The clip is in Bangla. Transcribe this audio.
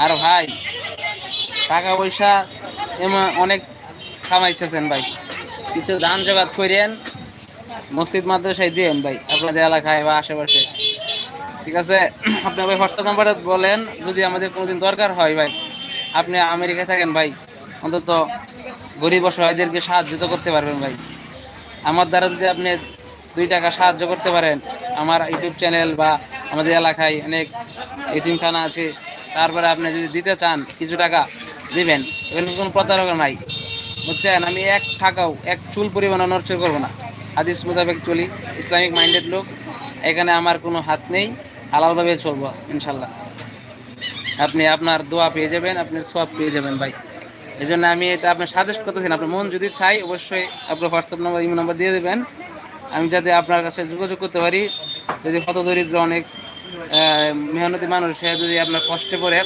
আর ভাই টাকা পয়সা এমন অনেক কামাইতেছেন ভাই, কিছু ধান জোগাড় করেন, মসজিদ মাদ্রাসায় দিয়েন ভাই আপনাদের এলাকায় বা আশেপাশে। ঠিক আছে? আপনি ভাই হোয়াটসঅ্যাপ নাম্বারে বলেন, যদি আমাদের কোনোদিন দরকার হয় ভাই। আপনি আমেরিকায় থাকেন ভাই, অন্তত গরিব অসহায়দেরকে সাহায্য তো করতে পারবেন ভাই। আমার দ্বারা যদি আপনি 2 টাকা সাহায্য করতে পারেন, আমার ইউটিউব চ্যানেল বা আমাদের এলাকায় অনেক এতিমখানা আছে, তারপরে আপনি যদি দিতে চান কিছু টাকা দিবেন, এখানে কোনো প্রতারণা নাই, বুঝছেন? আমি এক টাকাও এক চুল পরিমাণও নড়চড় করবো না, হাদিস মোতাবেক চলি, ইসলামিক মাইন্ডেড লোক। এখানে আমার কোনো হাত নেই, হালালভাবে চলবো ইনশাল্লাহ। আপনি আপনার দোয়া পেয়ে যাবেন, আপনি সব পেয়ে যাবেন ভাই। এই জন্য আমি এটা আপনার সাজেস্ট করতেছেন, আপনার মন যদি চাই অবশ্যই আপনার হোয়াটসঅ্যাপ নাম্বার, ইমেল নাম্বার দিয়ে দেবেন, আমি যাতে আপনার কাছে যোগাযোগ করতে পারি। যদি হতদরিদ্র অনেক মেহনতি মানুষ, সে যদি আপনার কষ্টে পড়ে